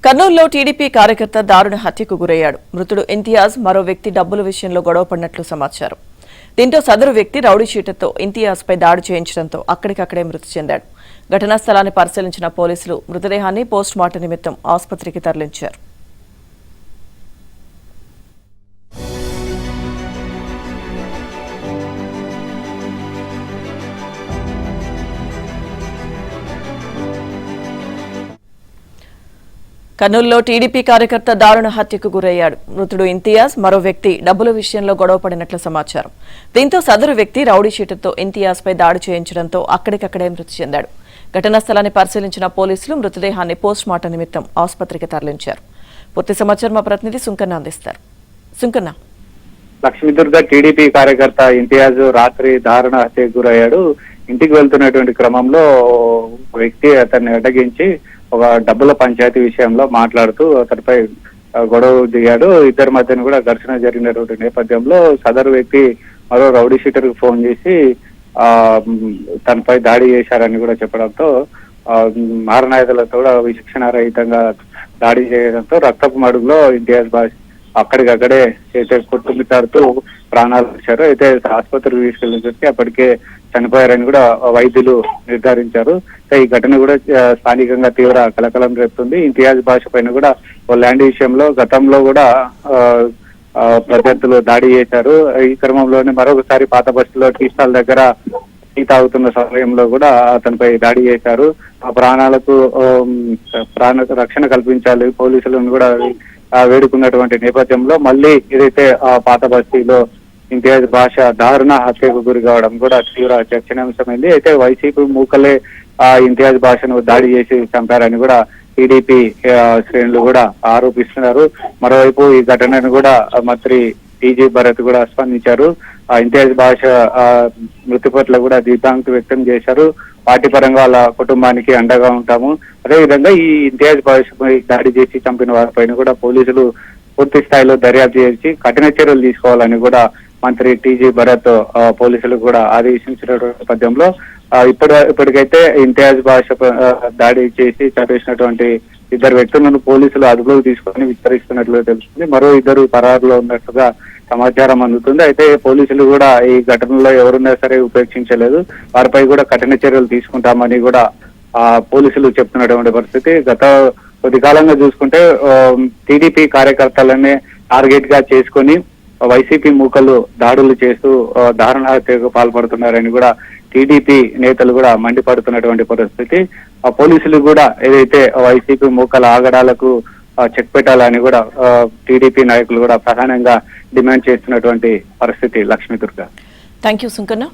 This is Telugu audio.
కర్నూలులో టీడీపీ కార్యకర్త దారుణ హత్యకు గురయ్యాడు. మృతుడు ఇంతియాజ్ మరో వ్యక్తి డబ్బుల విషయంలో గొడవపడినట్లు సమాచారం. దీంతో సదరు వ్యక్తి రౌడీ షీటర్తో ఇంతియాజ్పై దాడి చేయించడంతో అక్కడికక్కడే మృతి చెందాడు. ఘటనా స్థలాన్ని పరిశీలించిన పోలీసులు మృతదేహాన్ని పోస్టుమార్టం నిమిత్తం ఆసుపత్రికి తరలించారు. కర్నూలులో టీడీపీ కార్యకర్త దారుణ హత్యకు గురయ్యాడు. మృతుడు ఇంతియాజ్ మరో వ్యక్తి డబ్బుల విషయంలో గొడవపడినట్లు సమాచారం. దీంతో సదరు వ్యక్తి రౌడీ షీటర్తో ఇంతియాజ్పై దాడి చేయించడంతో అక్కడికక్కడే మృతి చెందాడు. ఘటనా స్థలాన్ని పరిశీలించిన పోలీసులు మృతదేహాన్ని పోస్టుమార్టం నిమిత్తం ఆసుపత్రికి తరలించారు. పూర్తి సమాచారం మా ప్రతినిధి సుంకన్న అందిస్తారు. సుంకన్న, లక్ష్మీదుర్గ టీడీపీ కార్యకర్త ఇంతియాజ్ రాత్రి దారుణ హత్యకు గురయ్యాడు. ఇంటికి వెళ్తున్నటువంటి క్రమంలో వ్యక్తి అతన్ని అడ్డగించి ఒక డబ్బుల పంచాయతీ విషయంలో మాట్లాడుతూ అతనిపై గొడవ దిగాడు. ఇద్దరి మధ్యన కూడా ఘర్షణ జరిగినటువంటి నేపథ్యంలో సదరు వ్యక్తి మరో రౌడీ షీటర్ కు ఫోన్ చేసి తనపై దాడి చేశారని కూడా చెప్పడంతో మారణాయుధాలతో కూడా విచక్షణారహితంగా దాడి చేయడంతో రక్తపు మడుగులో ఇంతియాజ్ బాష్ అక్కడికక్కడే అయితే కొట్టుమిట్టాడుతూ ప్రాణాలు వచ్చారు. అయితే ఆసుపత్రికి తీసుకెళ్ళేసరికి అప్పటికే చనిపోయారని కూడా వైద్యులు నిర్ధారించారు. ఈ ఘటన కూడా స్థానికంగా తీవ్ర కలకలం రేపుతుంది. ఇంతియాజ్ బాష పైన కూడా ఓ ల్యాండ్ విషయంలో గతంలో కూడా ప్రత్యర్థులు దాడి చేశారు. ఈ క్రమంలోనే మరొకసారి పాత బస్సులో టీ స్టాల్ దగ్గర టీ తాగుతున్న సమయంలో కూడా అతనిపై దాడి చేశారు. ఆ ప్రాణాలకు రక్షణ కల్పించాలి పోలీసులను కూడా వేడుకున్నటువంటి నేపథ్యంలో మళ్ళీ ఏదైతే ఆ పాత బస్తీలో ఇంతియాజ్ బాష దారుణ హత్యకు గురి కావడం కూడా తీవ్ర చర్చనీయాంశమైంది. అయితే వైసీపీ మూకలే ఇంతియాజ్ బాషను దాడి చేసి చంపారని కూడా టీడీపీ శ్రేణులు కూడా ఆరోపిస్తున్నారు. మరోవైపు ఈ ఘటనను కూడా మంత్రి టీజీ భరత్ కూడా స్పందించారు. ఇంతియాజ్ బాష మృతి పట్ల కూడా దిగ్భ్రాంతి వ్యక్తం చేశారు. పార్టీ పరంగా వాళ్ళ కుటుంబానికి అండగా ఉంటాము. అదేవిధంగా ఈ ఇంతియాజ్ బాషపై దాడి చేసి చంపిన వారిపైన కూడా పోలీసులు పూర్తి స్థాయిలో దర్యాప్తు చేసి కఠిన చర్యలు తీసుకోవాలని కూడా మంత్రి టీజీ భరత్ పోలీసులకు కూడా ఆదేశించిన నేపథ్యంలో ఇప్పటికైతే ఇంతియాజ్ బాష దాడి చేసి చంపేసినటువంటి ఇద్దరు వ్యక్తులను పోలీసులు అదుపులోకి తీసుకొని విచారిస్తున్నట్లు తెలుస్తుంది. మరో ఇద్దరు పరారులో ఉన్నట్లుగా సమాచారం అందుతుంది. అయితే పోలీసులు కూడా ఈ ఘటనలో ఎవరున్నా సరే ఉపేక్షించలేదు. వారిపై కూడా కఠిన చర్యలు తీసుకుంటామని కూడా పోలీసులు చెప్తున్నటువంటి పరిస్థితి. గత కొద్ది కాలంగా చూసుకుంటే టీడీపీ కార్యకర్తలనే టార్గెట్ గా చేసుకొని వైసీపీ మూకలు దాడులు చేస్తూ దారుణ హత్యకు పాల్పడుతున్నారని కూడా టీడీపీ నేతలు కూడా మండిపడుతున్నటువంటి పరిస్థితి. పోలీసులు కూడా ఏదైతే వైసీపీ మూకల ఆగడాలకు చెక్ పెట్టాలని కూడా టీడీపీ నాయకులు కూడా ప్రధానంగా డిమాండ్ చేస్తున్నటువంటి పరిస్థితి. లక్ష్మీదుర్గ. Thank you Sunkanna.